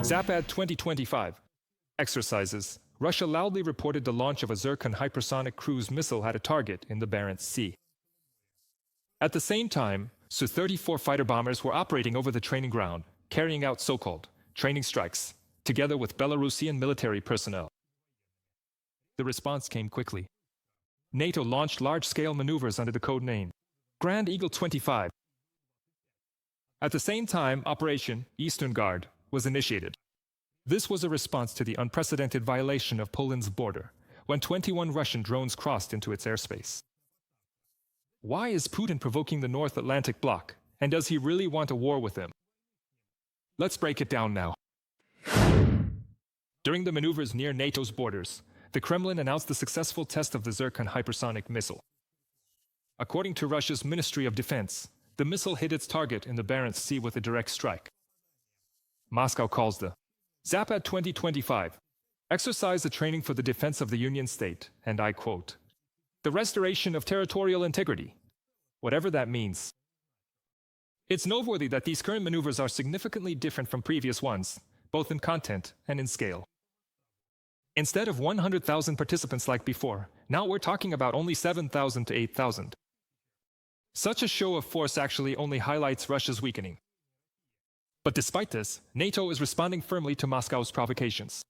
Zapad-2025 exercises. Russia loudly reported the launch of a Zircon hypersonic cruise missile at a target in the Barents Sea. At the same time, Su-34 fighter bombers were operating over the training ground, carrying out so-called training strikes, together with Belarusian military personnel. The response came quickly. NATO launched large-scale maneuvers under the code name Grand Eagle 25. At the same time, Operation Eastern Guard was initiated. This was a response to the unprecedented violation of Poland's border, when 21 Russian drones crossed into its airspace. Why is Putin provoking the North Atlantic bloc, and does he really want a war with them? Let's break it down now. During the maneuvers near NATO's borders, the Kremlin announced the successful test of the Zircon hypersonic missile. According to Russia's Ministry of Defense, the missile hit its target in the Barents Sea with a direct strike. Moscow calls the Zapad-2025 exercise a training for the defense of the Union state, and I quote, "the restoration of territorial integrity," whatever that means. It's noteworthy that these current maneuvers are significantly different from previous ones, both in content and in scale. Instead of 100,000 participants like before, now we're talking about only 7,000 to 8,000. Such a show of force actually only highlights Russia's weakening. But despite this, NATO is responding firmly to Moscow's provocations.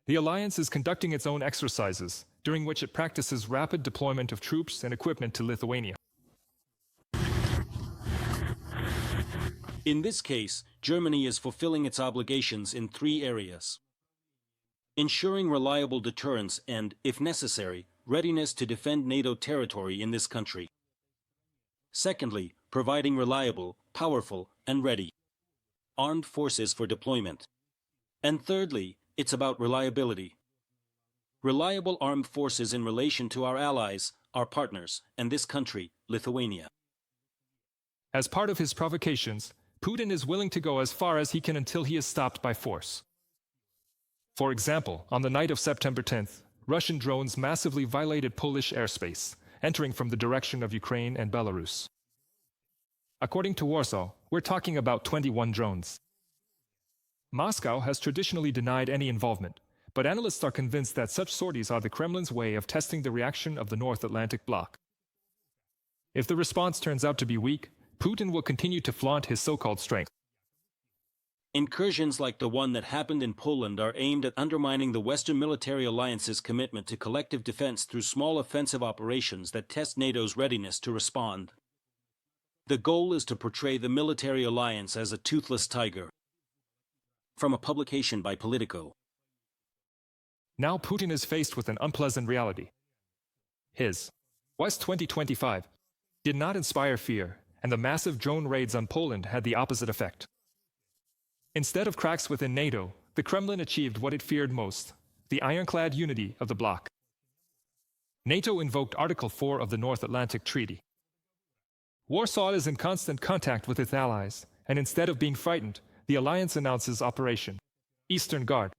The alliance is conducting its own exercises, during which it practices rapid deployment of troops and equipment to Lithuania. In this case, Germany is fulfilling its obligations in 3 areas: ensuring reliable deterrence and, if necessary, readiness to defend NATO territory in this country. Secondly, providing reliable, powerful, and ready armed forces for deployment. And thirdly, it's about reliability. Reliable armed forces in relation to our allies, our partners, and this country, Lithuania. As part of his provocations, Putin is willing to go as far as he can until he is stopped by force. For example, on the night of September 10th, Russian drones massively violated Polish airspace, entering from the direction of Ukraine and Belarus. According to Warsaw, we're talking about 21 drones. Moscow has traditionally denied any involvement, but analysts are convinced that such sorties are the Kremlin's way of testing the reaction of the North Atlantic bloc. If the response turns out to be weak, Putin will continue to flaunt his so-called strength. Incursions like the one that happened in Poland are aimed at undermining the Western military alliance's commitment to collective defense through small offensive operations that test NATO's readiness to respond. The goal is to portray the military alliance as a toothless tiger. From a publication by Politico. Now Putin is faced with an unpleasant reality. His West 2025 did not inspire fear, and the massive drone raids on Poland had the opposite effect. Instead of cracks within NATO, the Kremlin achieved what it feared most, the ironclad unity of the bloc. NATO invoked Article 4 of the North Atlantic Treaty. Warsaw is in constant contact with its allies, and instead of being frightened, the alliance announces Operation Eastern Guard.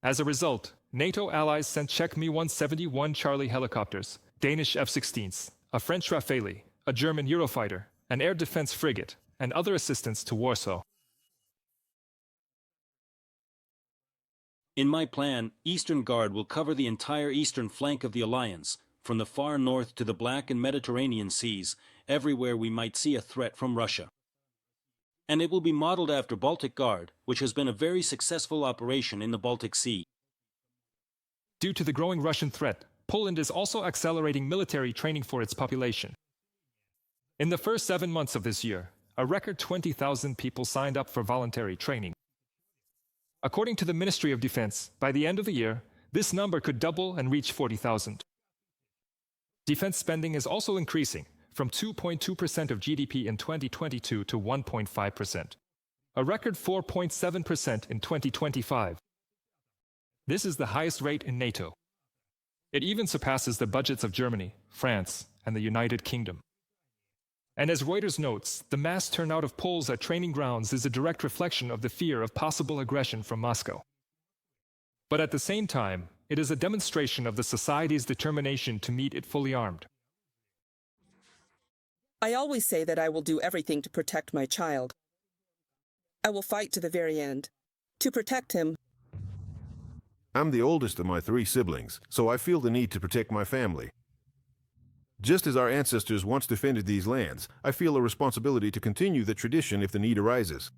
As a result, NATO allies sent Czech Mi-171 Charlie helicopters, Danish F-16s, a French Rafale, a German Eurofighter, an air defense frigate, and other assistance to Warsaw. In my plan, Eastern Guard will cover the entire eastern flank of the alliance, from the far north to the Black and Mediterranean seas, everywhere we might see a threat from Russia. And it will be modeled after Baltic Guard, which has been a very successful operation in the Baltic Sea. Due to the growing Russian threat, Poland is also accelerating military training for its population. In the first 7 months of this year, a record 20,000 people signed up for voluntary training. According to the Ministry of Defense, by the end of the year, this number could double and reach 40,000. Defense spending is also increasing, from 2.2% of GDP in 2022 to 1.5%, a record 4.7% in 2025. This is the highest rate in NATO. It even surpasses the budgets of Germany, France, and the United Kingdom. And as Reuters notes, the mass turnout of Poles at training grounds is a direct reflection of the fear of possible aggression from Moscow. But at the same time, it is a demonstration of the society's determination to meet it fully armed. I always say that I will do everything to protect my child. I will fight to the very end. To protect him. I'm the oldest of my 3 siblings, so I feel the need to protect my family. Just as our ancestors once defended these lands, I feel a responsibility to continue the tradition if the need arises.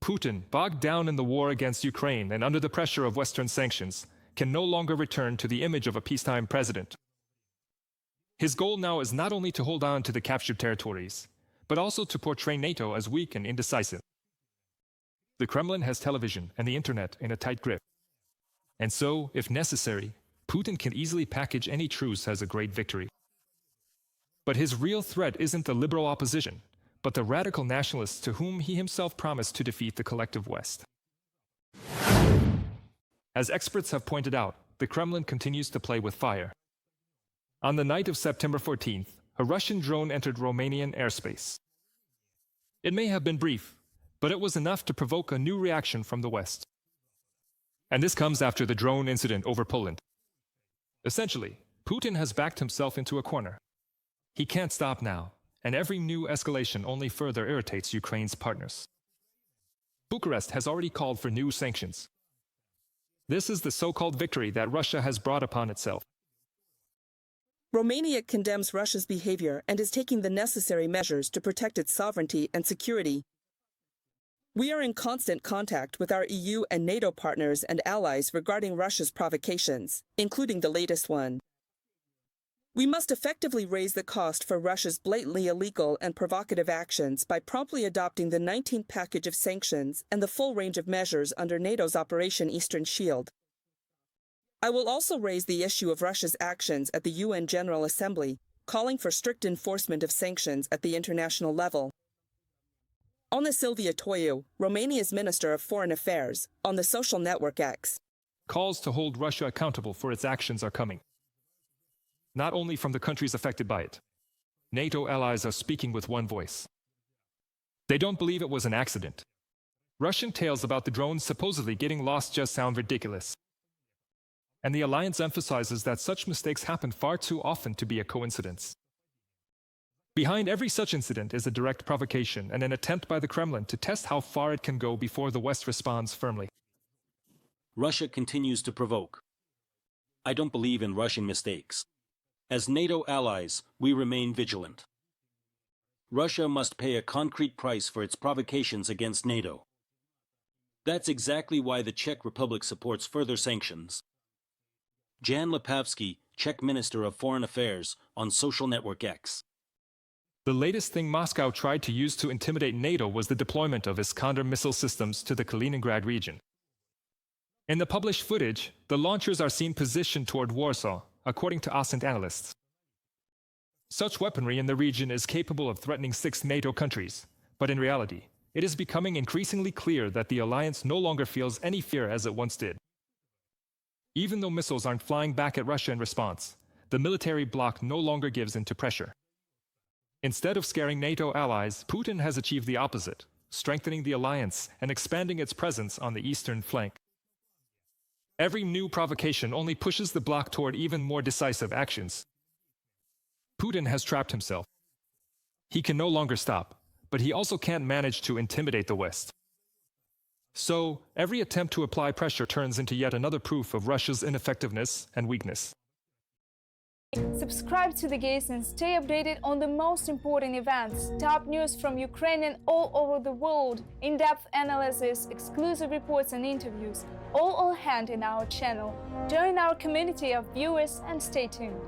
Putin, bogged down in the war against Ukraine and under the pressure of Western sanctions, can no longer return to the image of a peacetime president. His goal now is not only to hold on to the captured territories, but also to portray NATO as weak and indecisive. The Kremlin has television and the internet in a tight grip. And so, if necessary, Putin can easily package any truce as a great victory. But his real threat isn't the liberal opposition, but the radical nationalists to whom he himself promised to defeat the collective West. As experts have pointed out, the Kremlin continues to play with fire. On the night of September 14th, a Russian drone entered Romanian airspace. It may have been brief, but it was enough to provoke a new reaction from the West. And this comes after the drone incident over Poland. Essentially, Putin has backed himself into a corner. He can't stop now, and every new escalation only further irritates Ukraine's partners. Bucharest has already called for new sanctions. This is the so-called victory that Russia has brought upon itself. Romania condemns Russia's behavior and is taking the necessary measures to protect its sovereignty and security. We are in constant contact with our EU and NATO partners and allies regarding Russia's provocations, including the latest one. We must effectively raise the cost for Russia's blatantly illegal and provocative actions by promptly adopting the 19th package of sanctions and the full range of measures under NATO's Operation Eastern Shield. I will also raise the issue of Russia's actions at the UN General Assembly, calling for strict enforcement of sanctions at the international level. Ona Silvia Toiu, Romania's Minister of Foreign Affairs, on the social network X. Calls to hold Russia accountable for its actions are coming. Not only from the countries affected by it. NATO allies are speaking with one voice. They don't believe it was an accident. Russian tales about the drones supposedly getting lost just sound ridiculous. And the alliance emphasizes that such mistakes happen far too often to be a coincidence. Behind every such incident is a direct provocation and an attempt by the Kremlin to test how far it can go before the West responds firmly. Russia continues to provoke. I don't believe in Russian mistakes. As NATO allies, we remain vigilant. Russia must pay a concrete price for its provocations against NATO. That's exactly why the Czech Republic supports further sanctions. Jan Lipavsky, Czech Minister of Foreign Affairs, on social network X. The latest thing Moscow tried to use to intimidate NATO was the deployment of Iskander missile systems to the Kaliningrad region. In the published footage, the launchers are seen positioned toward Warsaw, according to OSINT analysts. Such weaponry in the region is capable of threatening 6 NATO countries, but in reality, it is becoming increasingly clear that the alliance no longer feels any fear as it once did. Even though missiles aren't flying back at Russia in response, the military bloc no longer gives in to pressure. Instead of scaring NATO allies, Putin has achieved the opposite, strengthening the alliance and expanding its presence on the eastern flank. Every new provocation only pushes the bloc toward even more decisive actions. Putin has trapped himself. He can no longer stop, but he also can't manage to intimidate the West. So, every attempt to apply pressure turns into yet another proof of Russia's ineffectiveness and weakness. Subscribe to The Gaze and stay updated on the most important events, top news from Ukraine and all over the world, in-depth analysis, exclusive reports and interviews, all on hand in our channel. Join our community of viewers and stay tuned.